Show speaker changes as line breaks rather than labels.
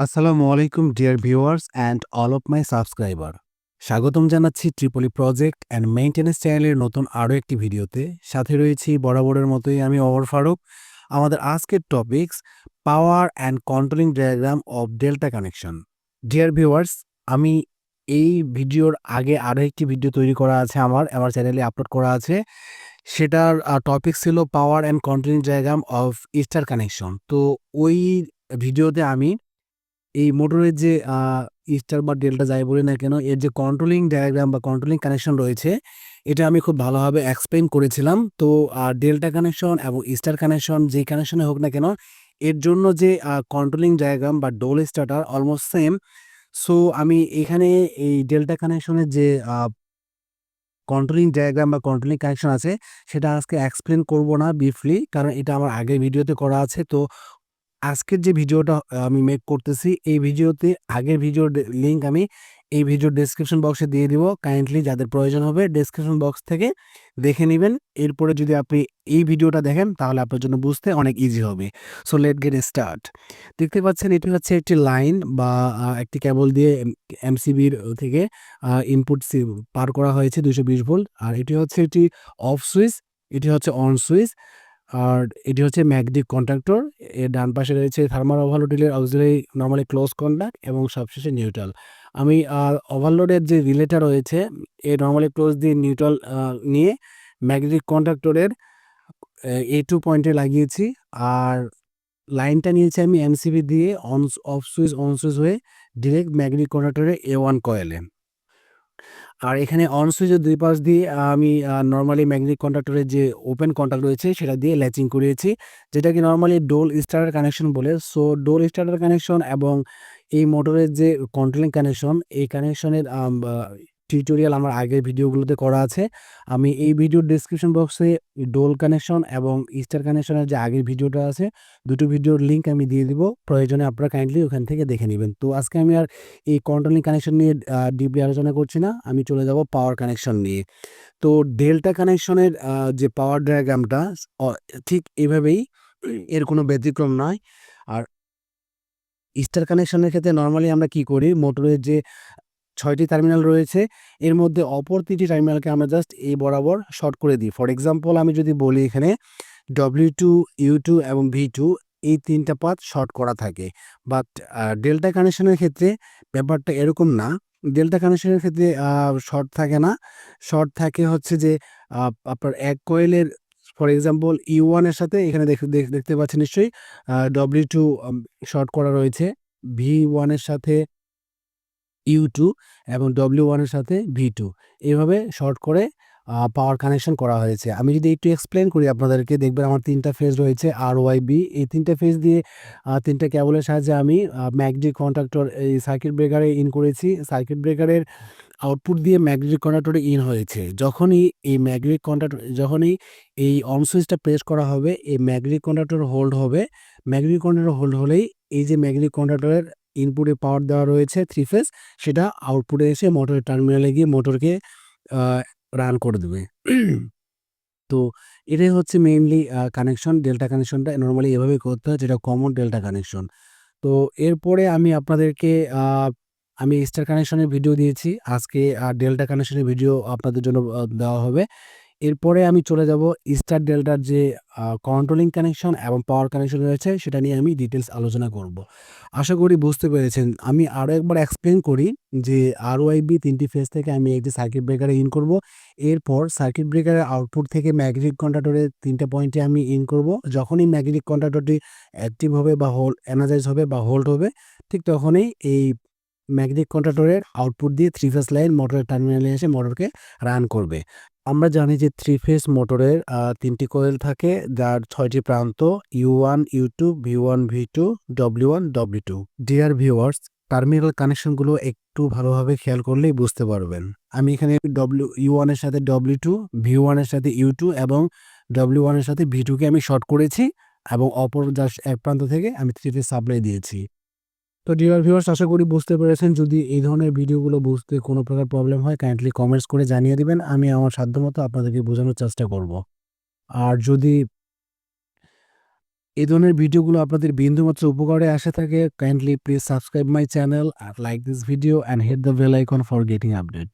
আসসালামু আলাইকুম dear viewers and all of my subscriber. স্বাগতম জানাচ্ছি ট্রিপলি প্রজেক্ট অ্যান্ড মেইনটেন্যান্স চ্যানেলের নতুন আরও একটি ভিডিওতে। সাথে রয়েছি বরাবরের মতোই আমি ওমর ফারুক। আমাদের আজকের topics power and controlling diagram of delta connection. Dear viewers, আমি এই ভিডিওর আগে আরও একটি ভিডিও তৈরি করা আছে, আমার চ্যানেলে আপলোড করা আছে। সেটার টপিক ছিল power and controlling diagram of star connection. তো ওই ভিডিওতে আমি এই মোটরের যে স্টার বা ডেল্টা যাই বলি না কেন, এর যে কন্ট্রোলিং ডায়াগ্রাম বা কন্ট্রোলিং কানেকশন রয়েছে, এটা আমি খুব ভালোভাবে এক্সপ্লেইন করেছিলাম। তো ডেল্টা কানেকশন এবং স্টার কানেকশন যেই কানেকশনে হোক না কেন, এর জন্য যে কন্ট্রোলিং ডায়াগ্রাম বা ডোল স্টার্টার অলমোস্ট সেম। সো আমি এখানে এই ডেল্টা কানেকশনের যে কন্ট্রোলিং ডায়াগ্রাম বা কন্ট্রোলিং কানেকশন আছে, সেটা আজকে এক্সপ্লেন করব না ব্রিফলি, কারণ এটা আমার আগের ভিডিওতে করা আছে। তো আজকের যে ভিডিওটা আমি মেক করতেছি, এই ভিডিওতে আগের ভিডিওর লিঙ্ক আমি এই ভিডিওর ডেসক্রিপশন বক্সে দিয়ে দিব। কাইন্ডলি যাদের প্রয়োজন হবে ডেসক্রিপশন বক্স থেকে দেখে নেবেন। এরপরে যদি আপনি এই ভিডিওটা দেখেন তাহলে আপনার জন্য বুঝতে অনেক ইজি হবে। So late get start. দেখতে পাচ্ছেন এটি হচ্ছে একটি লাইন বা একটি কেবল দিয়ে এমসিবির থেকে ইনপুট পার করা হয়েছে 220 ভোল্ট। আর এটি হচ্ছে একটি অফ সুইচ, এটি হচ্ছে অন সুইচ, আর এটি হচ্ছে ম্যাগনেটিক কন্ট্যাক্টর। এর ডান পাশে রয়েছে থার্মাল ওভারলোড রিলের অক্সিলারি নরমালি ক্লোজ কন্ট্যাক্ট এবং সবশেষে নিউট্রাল। আমি ওভারলোডের যে রিলেটা রয়েছে, এ নরমালি ক্লোজ দিয়ে নিউট্রাল নিয়ে ম্যাগনেটিক কন্ট্যাক্টরের A2 পয়েন্টে লাগিয়েছি। আর লাইনটা নিয়েছি আমি এমসিবি দিয়ে অফ সুইচ অন সুইচ হয়ে ডিরেক্ট ম্যাগনেটিক কন্ট্যাক্টরের A1 কয়েলে। আর এখানে অন সুইচের দুই পাশ দিয়ে আমি নরমালি ম্যাগনেটিক কন্ট্যাক্টরের যে ওপেন কন্ট্যাক্ট রয়েছে সেটা দিয়ে ল্যাচিং করিয়েছি, যেটাকে নরমালি ডোল স্টার্টার কানেকশন বলে। সো ডোল স্টার্টার কানেকশন এবং এই মোটরের যে কন্ট্রোলিং কানেকশন, এই কানেকশনের টিউটোরিয়াল আমার আগের ভিডিওগুলোতে করা আছে। আমি এই ভিডিওর ডেসক্রিপশন বক্সে ডোল কানেকশন এবং স্টার কানেকশনের যে আগের ভিডিওটা আছে, দুটো ভিডিওর লিঙ্ক আমি দিয়ে দিব। প্রয়োজনে আপনারা কাইন্ডলি ওখান থেকে দেখে নেবেন। তো আজকে আমি আর এই কন্ট্রোলিং কানেকশন নিয়ে ডিপলি আলোচনা করছি না, আমি চলে যাব পাওয়ার কানেকশন নিয়ে। তো ডেল্টা কানেকশনের যে পাওয়ার ডায়াগ্রামটা ঠিক এভাবেই, এর কোনো ব্যতিক্রম নয়। আর স্টার কানেকশনের ক্ষেত্রে নর্মালি আমরা কি করি, মোটরের যে 6টি টার্মিনাল রয়েছে, এর মধ্যে অপর 3টি টার্মিনালকে আমরা জাস্ট এই বরাবর শর্ট করে দিই। ফর এক্সাম্পল আমি যদি বলি, এখানে W2, U2 এবং V2 এই 3টা পাথ শর্ট করা থাকে। বাট ডেল্টা কানেকশনের ক্ষেত্রে ব্যাপারটা এরকম না। ডেল্টা কানেকশনের ক্ষেত্রে শর্ট থাকে না। শর্ট থাকে হচ্ছে যে আপনার এক কয়েলের, ফর এক্সাম্পল U1 এর সাথে এখানে দেখতে পাচ্ছেন নিশ্চয়ই W2 শর্ট করা রয়েছে, V1 এর সাথে U2 এবং W1 এর সাথে V2, এভাবে শর্ট করে পাওয়ার কানেকশন করা হয়েছে। আমি যদি একটু এক্সপ্লেন করি আপনাদেরকে, দেখবেন আমার 3টা ফেজ রয়েছে আর ওয়াই বি। এই 3টা ফেজ দিয়ে 3টা কেবলের সাহায্যে আমি ম্যাগনেটিক কন্ট্যাক্টর এই সার্কিট ব্রেকারে ইন করেছি। সার্কিট ব্রেকারের আউটপুট দিয়ে ম্যাগনেটিক কন্ট্যাক্টরে ইন হয়েছে। যখনই এই অন সুইচটা প্রেস করা হবে, এই ম্যাগনেটিক কন্ট্যাক্টর হোল্ড হবে। ম্যাগনেটিক কন্ট্যাক্টর হোল্ড হলেই এই যে ম্যাগনেটিক কন্ট্যাক্টরের ইনপুটে পাওয়ার দেওয়া রয়েছে 3 ফেজ, সেটা আউটপুটে এসে মোটরের টার্মিনালে গিয়ে মোটরকে রান করে দেবে। তো এটাই হচ্ছে মেইনলি কানেকশন। ডেল্টা কানেকশনটা নরমালি এভাবে করতে হয়, যেটা কমন ডেল্টা কানেকশন। তো এরপরে আমি আপনাদেরকে আমি স্টার কানেকশনের ভিডিও দিয়েছি, আজকে ডেল্টা কানেকশনের ভিডিও আপনাদের জন্য দেওয়া হবে। এরপরে আমি চলে যাব স্টার ডেল্টার যে কন্ট্রোলিং কানেকশন এবং পাওয়ার কানেকশন রয়েছে, সেটা নিয়ে আমি ডিটেলস আলোচনা করব। আশা করি বুঝতে পেরেছেন। আমি আরও একবার এক্সপ্লেন করি যে আরওআইবি 3টি ফেজ থেকে আমি একটি সার্কিট ব্রেকারে ইন করব। এরপর সার্কিট ব্রেকারের আউটপুট থেকে ম্যাগনেটিক কন্ট্যাক্টরের 3টা পয়েন্টে আমি ইন করব। যখনই ম্যাগনেটিক কন্ট্যাক্টরটি অ্যাক্টিভ হবে বা এনার্জাইজ হবে বা হোল্ড হবে, ঠিক তখনই এই ম্যাগনেটিক কন্ট্যাক্টরের আউটপুট দিয়ে 3 ফেজ লাইন মোটরের টার্মিনালে এসে মোটরকে রান করবে। আমরা জানি যে 3 ফেজ মোটরের 3টি কয়েল থাকে, যার 6টি প্রান্ত U1, U2, V1, V2, W1, W2। Dear viewers, terminal কানেকশনগুলো একটু ভালোভাবে খেয়াল করলেই বুঝতে পারবেন। আমি এখানে U1 এর সাথে W2, V1 এর সাথে U2 এবং W1 এর সাথে V2 কে আমি শর্ট করেছি এবং অপর জাস্ট এক প্রান্ত থেকে আমি 3 ফেজ সাপ্লাই দিয়েছি। তো ডিয়ার ভিউয়ার্স, আশা করি বুঝতে পেরেছেন। যদি এই ধরনের ভিডিওগুলো বুঝতে কোনো প্রকার প্রবলেম হয়, কাইন্ডলি কমেন্টস করে জানিয়ে দিবেন। আমি আমার সাধ্যমতো আপনাদেরকে বোঝানোর চেষ্টা করব। আর যদি এই ধরনের ভিডিওগুলো আপনাদের বিন্দুমাত্র উপকারে আসে থাকে, kindly please subscribe my channel, like this video and hit the bell icon for getting update.